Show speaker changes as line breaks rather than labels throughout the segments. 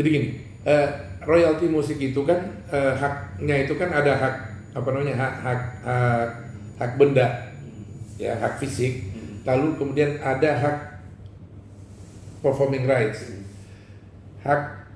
Jadi gini, royalti musik itu kan haknya itu kan ada hak apa namanya hak benda, ya hak fisik. Lalu kemudian ada hak performing rights, hak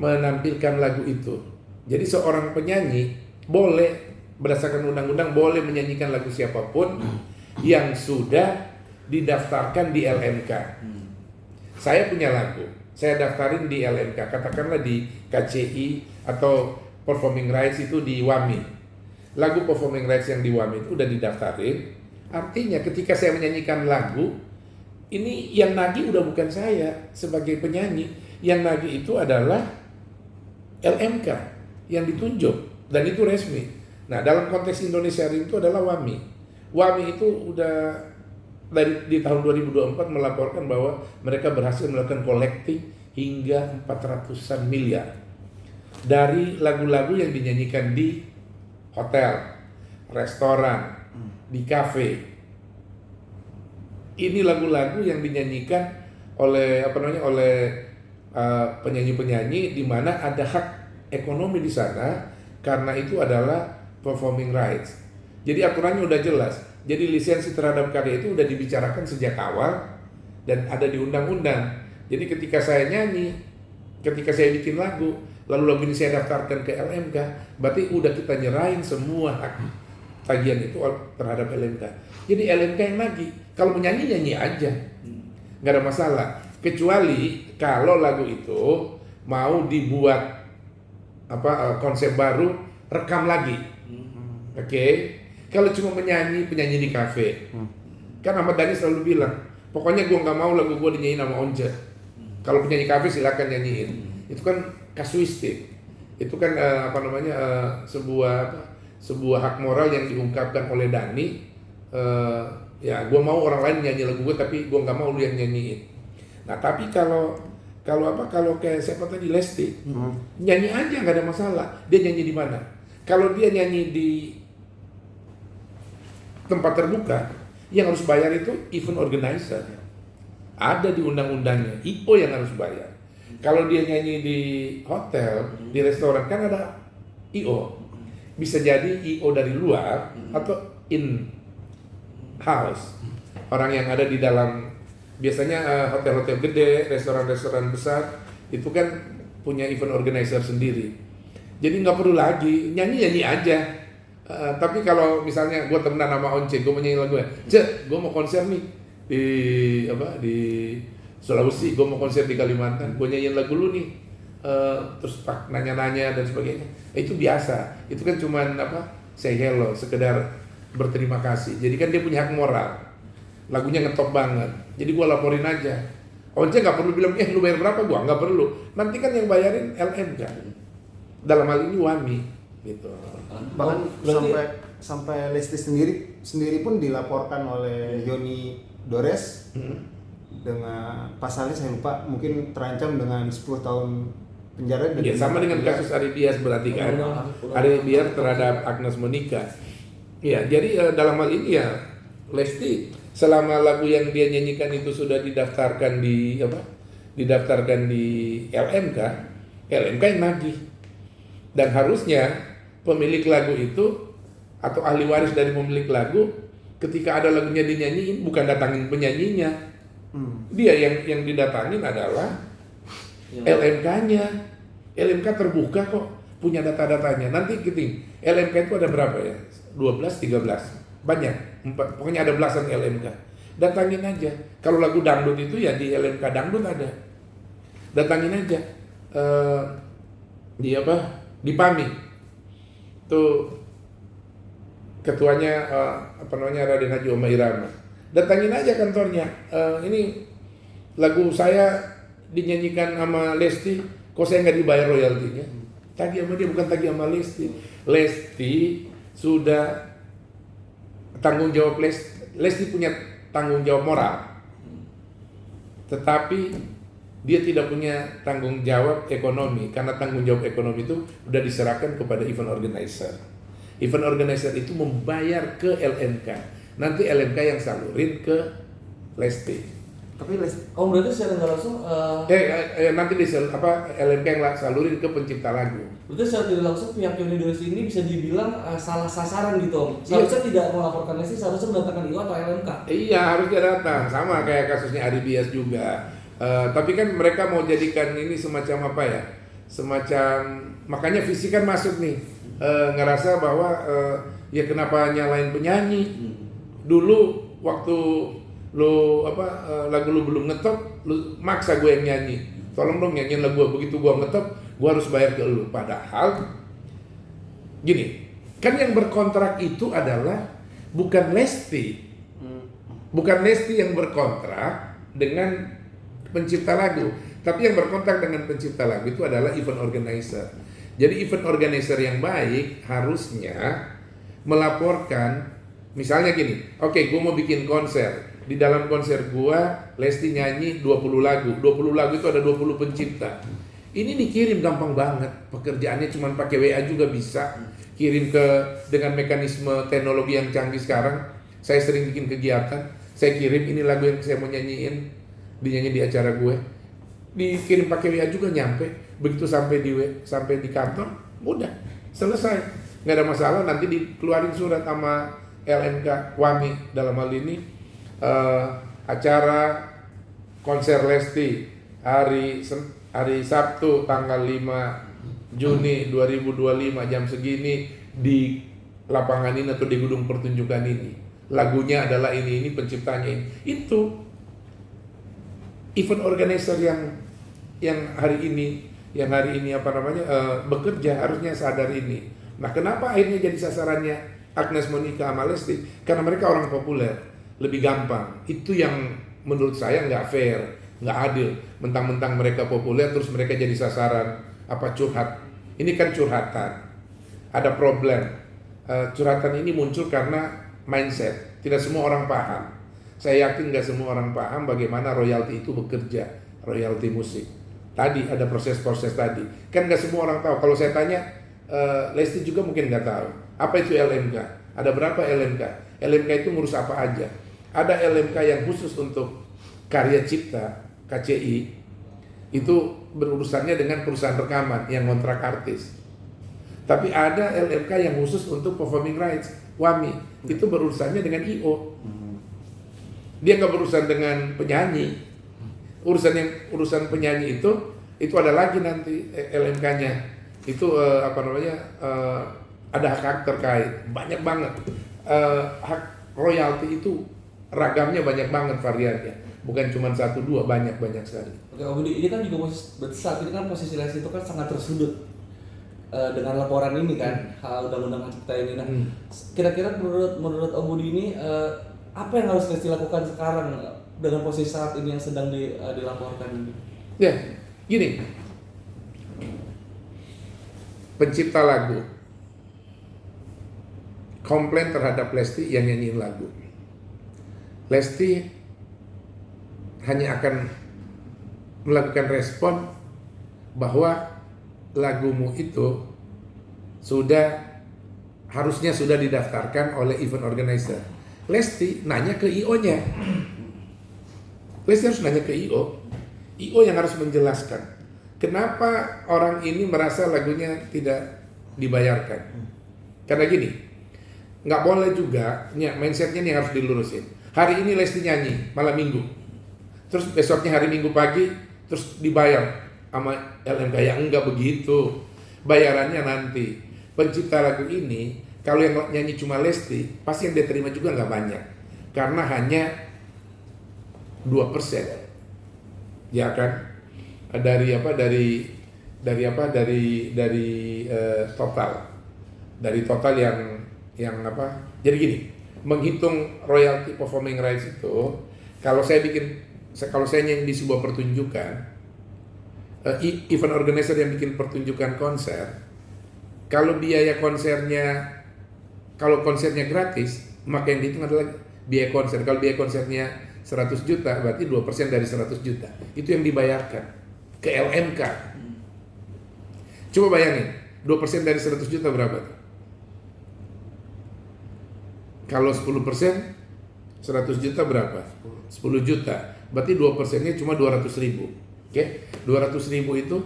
menampilkan lagu itu. Jadi seorang penyanyi boleh berdasarkan undang-undang boleh menyanyikan lagu siapapun yang sudah didaftarkan di LMK. Saya punya lagu, saya daftarin di LMK, katakanlah di KCI atau performing rights itu di WAMI. Lagu performing rights yang di WAMI itu udah didaftarin. Artinya ketika saya menyanyikan lagu, ini yang nagih udah bukan saya sebagai penyanyi. Yang nagih itu adalah LMK yang ditunjuk dan itu resmi. Nah, dalam konteks Indonesia Raya itu adalah WAMI. WAMI itu udah di tahun 2024 melaporkan bahwa mereka berhasil melakukan collecting hingga 400-an miliar dari lagu-lagu yang dinyanyikan di hotel, restoran, di kafe. Ini lagu-lagu yang dinyanyikan oleh penyanyi-penyanyi di mana ada hak ekonomi di sana karena itu adalah performing rights. Jadi aturannya udah jelas. Jadi lisensi terhadap karya itu udah dibicarakan sejak awal dan ada di undang-undang. Jadi ketika saya nyanyi, ketika saya bikin lagu, lalu lagu ini saya daftarkan ke LMK, berarti udah kita nyerahin semua hak tagihan itu terhadap LMK. Jadi LMK yang nagih. Kalau menyanyi nyanyi aja, nggak ada masalah. Kecuali kalau lagu itu mau dibuat konsep baru, rekam lagi. Oke. Kalau cuma penyanyi di kafe, kan Ahmad Dhani selalu bilang, pokoknya gue nggak mau lagu gue dinyanyiin sama Once. Kalau penyanyi kafe silakan nyanyiin. Itu kan kasuistik. Itu kan sebuah hak moral yang diungkapkan oleh Dhani. Ya, gue mau orang lain nyanyi lagu gue, tapi gue nggak mau lu yang nyanyiin. Nah, tapi kalau kayak siapa tadi Lesti, nyanyi aja nggak ada masalah. Dia nyanyi di mana? Kalau dia nyanyi di tempat terbuka, yang harus bayar itu event organizer. Ada di undang-undangnya, IO yang harus bayar. Kalau dia nyanyi di hotel, di restoran, kan ada IO. Bisa jadi IO dari luar atau in house. Orang yang ada di dalam, biasanya hotel-hotel gede, restoran-restoran besar, itu kan punya event organizer sendiri. Jadi nggak perlu lagi, nyanyi aja. Tapi kalau misalnya gue temenan sama Once, gue menyanyi lagu gue mau konser nih di Sulawesi, gue mau konser di Kalimantan, gue nyanyiin lagu lu nih, terus nanya-nanya dan sebagainya. Itu biasa, itu kan cuman say hello, sekedar berterima kasih. Jadi kan dia punya hak moral, lagunya ngetop banget, jadi gue laporin aja. Once nggak perlu bilang, lu bayar berapa, gue nggak perlu. Nanti kan yang bayarin LMK, dalam hal ini WAMI, gitu.
Bahkan sampai Lesti sendiri pun dilaporkan oleh Yoni Dores dengan pasalnya saya lupa, mungkin terancam dengan 10 tahun penjara.
Ya, sama dengan kasus Ari Bias berarti kan, Ari Bias terhadap Agnes Monica. Ya, jadi dalam hal ini ya Lesti selama lagu yang dia nyanyikan itu sudah didaftarkan di LMK yang nagih. Dan harusnya pemilik lagu itu atau ahli waris dari pemilik lagu ketika ada lagunya dinyanyiin bukan datangin penyanyinya. Dia yang didatangin adalah LMK-nya. LMK terbuka kok, punya data-datanya. Nanti LMK itu ada berapa ya? 12, 13. Banyak. Pokoknya ada belasan LMK. Datangin aja. Kalau lagu dangdut itu ya di LMK dangdut ada. Datangin aja. Di PAMI. Tuh ketuanya Raden Haji Omah Irama. Datangin aja kantornya. Ini lagu saya dinyanyikan sama Lesti, kok saya nggak dibayar royaltinya? Tagih sama dia, bukan tagih sama Lesti. Lesti sudah tanggung jawab Lesti punya tanggung jawab moral, tetapi dia tidak punya tanggung jawab ekonomi, karena tanggung jawab ekonomi itu udah diserahkan kepada event organizer. Event organizer itu membayar ke LMK, nanti LMK yang salurin ke Lesti.
Tapi
berarti secara nggak langsung
nanti LMK yang salurin ke pencipta lagu.
berarti secara tidak langsung pihak Yoni Dores ini bisa dibilang salah sasaran gitu Om. Seharusnya tidak melaporkan Lesti, seharusnya mendatangkan IO atau LMK.
Iya, harusnya datang. Sama kayak kasusnya Ari Bias juga. Tapi kan mereka mau jadikan ini semacam apa ya? Semacam, makanya visi kan masuk nih. Ngerasa bahwa ya kenapa nyalain penyanyi? Dulu waktu lagu lu belum ngetop, lu maksa gue yang nyanyi. Tolong dong nyanyiin lagu gue, begitu gue ngetop, gue harus bayar ke lu. Padahal gini, kan yang berkontrak itu adalah bukan Lesti. Bukan Lesti yang berkontrak dengan pencipta lagu, tapi yang berkontrak dengan pencipta lagu itu adalah event organizer. Jadi event organizer yang baik harusnya melaporkan, misalnya gini, oke, gue mau bikin konser. Di dalam konser gua, Lesti nyanyi 20 lagu. 20 lagu itu ada 20 pencipta. Ini dikirim gampang banget. Pekerjaannya cuma pakai WA juga bisa. Kirim dengan mekanisme teknologi yang canggih sekarang. Saya sering bikin kegiatan. Saya kirim ini lagu yang saya mau nyanyiin. Dinyanyi di acara gue. Dikirim pakai WA juga nyampe. Begitu sampai di kantor, udah selesai. Nggak ada masalah. Nanti dikeluarin surat sama LMK WAMI dalam hal ini. Acara konser Lesti hari Sabtu tanggal 5 Juni 2025 jam segini di lapangan ini atau di gedung pertunjukan ini. Lagunya adalah ini penciptanya ini. Itu event organizer yang hari ini bekerja harusnya sadar ini. Nah, kenapa akhirnya jadi sasarannya Agnes Monica sama Lesti? Karena mereka orang populer. Lebih gampang. Itu yang menurut saya nggak fair, nggak adil. Mentang-mentang mereka populer terus mereka jadi sasaran curhat. Ini kan curhatan. Ada problem. Curhatan ini muncul karena mindset. Tidak semua orang paham. Saya yakin nggak semua orang paham bagaimana royalti itu bekerja, royalti musik. Tadi ada proses-proses tadi. Kan nggak semua orang tahu. Kalau saya tanya, Lesti juga mungkin nggak tahu. Apa itu LMK? Ada berapa LMK? LMK itu ngurus apa aja? Ada LMK yang khusus untuk karya cipta, KCI, itu berurusannya dengan perusahaan rekaman yang kontrak artis. Tapi ada LMK yang khusus untuk performing rights, WAMI, itu berurusannya dengan IO. Dia nggak berurusan dengan penyanyi. Urusan penyanyi itu ada lagi nanti LMK-nya. Itu ada hak terkait, banyak banget. Hak royalti itu ragamnya banyak banget variannya, bukan cuma 1-2, banyak sekali.
Oke, Om Budi, ini kan juga saat ini kan posisi Lesti itu kan sangat tersudut dengan laporan ini kan, undang-undang cipta ini. Nah, kira-kira menurut Om Budi ini apa yang harus Lesti lakukan sekarang dengan posisi saat ini yang sedang dilaporkan ini?
Ya, gini, pencipta lagu komplain terhadap Lesti yang nyanyiin lagu. Lesti hanya akan melakukan respon bahwa lagumu itu harusnya sudah didaftarkan oleh event organizer. Lesti nanya ke IO-nya. Lesti harus nanya ke IO. IO yang harus menjelaskan kenapa orang ini merasa lagunya tidak dibayarkan. Karena gini, nggak boleh juga, mindsetnya nih harus dilurusin. Hari ini Lesti nyanyi malam minggu, terus besoknya hari Minggu pagi terus dibayar sama LMK. Yang enggak begitu, bayarannya nanti. Pencipta lagu ini kalau yang nyanyi cuma Lesti, pasti yang dia terima juga nggak banyak, karena hanya 2%, ya kan? Dari total yang jadi gini, menghitung royalti performing rights itu, kalau saya nyanyi di sebuah pertunjukan, event organizer yang bikin pertunjukan konser, kalau konsernya gratis, maka yang dihitung adalah biaya konser. Kalau biaya konsernya 100 juta, berarti 2% dari 100 juta itu yang dibayarkan ke LMK. Coba bayangin, 2% dari 100 juta berapa? Kalau 10%, 100 juta berapa? 10 juta. berarti 2%-nya cuma 200.000. Oke, 200.000 itu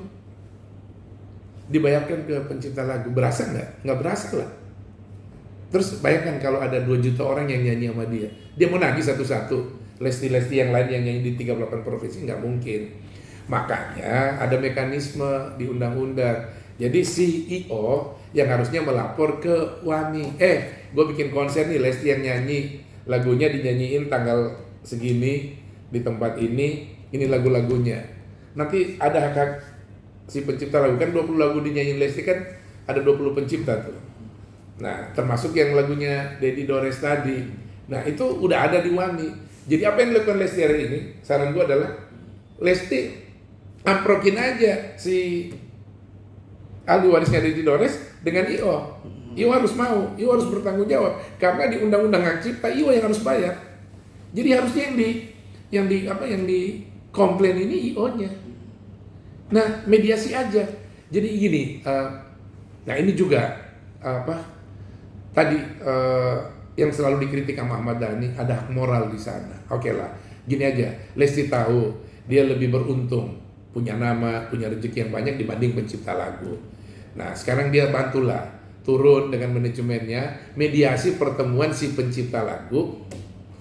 dibayarkan ke pencipta lagu, berasa nggak? Nggak berasa lah. Terus bayangkan kalau ada 2 juta orang yang nyanyi sama dia mau nagih satu-satu. Lesti yang lain yang nyanyi di 38 provinsi nggak mungkin. Makanya ada mekanisme di undang-undang. Jadi CEO yang harusnya melapor ke WANI. Gue bikin konser nih, Lesti yang nyanyi, lagunya dinyanyiin tanggal segini di tempat ini lagu-lagunya. Nanti ada hak si pencipta lagu, kan 20 lagu dinyanyiin Lesti kan ada 20 pencipta tuh. Nah, termasuk yang lagunya Dedi Dores tadi. Nah, itu udah ada di WANI. Jadi apa yang dilakukan Lesti hari ini? Saran gue adalah Lesti amprokin aja si ahli warisnya Dedi Dores dengan IO. IO harus mau, IO harus bertanggung jawab karena di undang-undang hak cipta IO yang harus bayar. Jadi harusnya yang di komplain ini IO-nya. Nah, mediasi aja. Jadi gini, nah ini juga tadi yang selalu dikritik sama Ahmad Dhani, ada hak moral di sana. Oke lah, gini aja, Lesti tahu dia lebih beruntung, punya nama, punya rezeki yang banyak dibanding pencipta lagu. Nah, sekarang dia bantulah turun dengan manajemennya, mediasi pertemuan si pencipta lagu,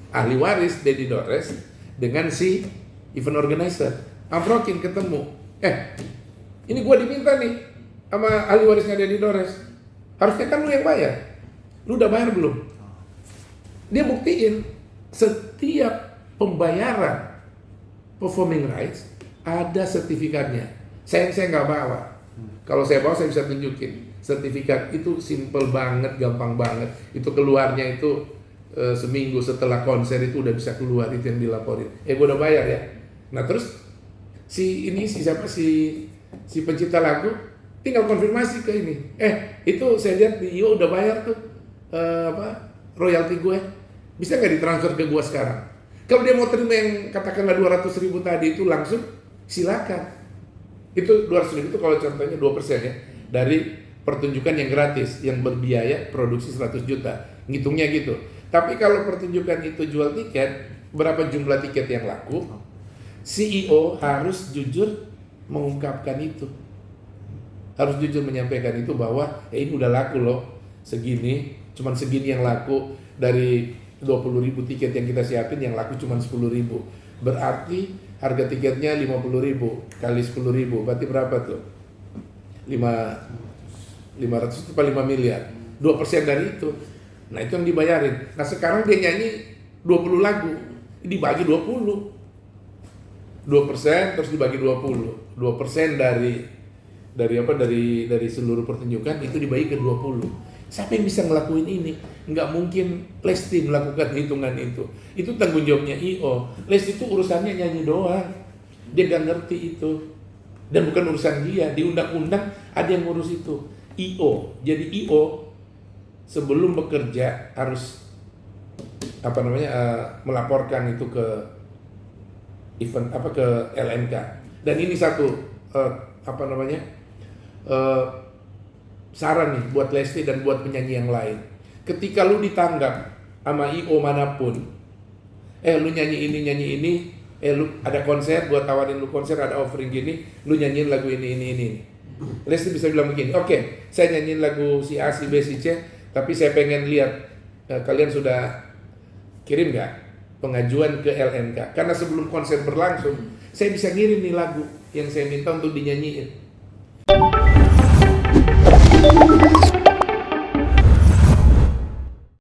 ahli waris Dedi Dores dengan si event organizer. Amprokin ketemu. Ini gua diminta nih sama ahli warisnya Dedi Dores. Harusnya kan lu yang bayar. Lu udah bayar belum? Dia buktiin setiap pembayaran performing rights ada sertifikatnya. Saya nggak bawa. Kalau saya bawa saya bisa tunjukin. Sertifikat itu simple banget, gampang banget. Itu keluarnya itu seminggu setelah konser itu udah bisa keluar, itu yang dilaporin. Gua udah bayar ya. Nah terus si pencipta lagu tinggal konfirmasi ke ini. Itu saya lihat di IO udah bayar tuh royalti gue. Bisa nggak ditransfer ke gue sekarang? Kalau dia mau terima yang katakanlah 200.000 tadi itu langsung silakan. Itu 200.000 itu kalau contohnya 2% ya dari pertunjukan yang gratis, yang berbiaya produksi 100 juta. Ngitungnya gitu. Tapi kalau pertunjukan itu jual tiket, berapa jumlah tiket yang laku? CEO harus jujur mengungkapkan itu. Harus jujur menyampaikan itu bahwa ini udah laku loh, segini, cuman segini yang laku dari 20.000 tiket yang kita siapin, yang laku cuman 10.000. Berarti harga tiketnya 50.000 kali 10.000, berarti berapa tuh? 500 itu 5 miliar. 2% dari itu. Nah, itu yang dibayarin. Nah, sekarang dia nyanyi 20 lagu, dibagi 20. 2% terus dibagi 20. 2% dari seluruh pertunjukan itu dibagi ke 20. Siapa yang bisa ngelakuin ini? Nggak mungkin Lesti melakukan hitungan itu. Itu tanggung jawabnya IO. Lesti itu urusannya nyanyi doang. Dia nggak ngerti itu. Dan bukan urusan dia. Di undang-undang ada yang ngurus itu. IO. Jadi IO sebelum bekerja harus melaporkan itu ke event ke LMK. Dan ini satu saran nih buat Lesti dan buat penyanyi yang lain. Ketika lu ditanggap sama IO manapun, lu nyanyi ini, lu ada konser, gua tawarin lu konser, ada offering gini, lu nyanyiin lagu ini. Lesti bisa bilang begini, oke, saya nyanyiin lagu si A, si B, si C, tapi saya pengen lihat kalian sudah kirim nggak pengajuan ke LMK, karena sebelum konser berlangsung saya bisa ngirim nih lagu yang saya minta untuk dinyanyiin.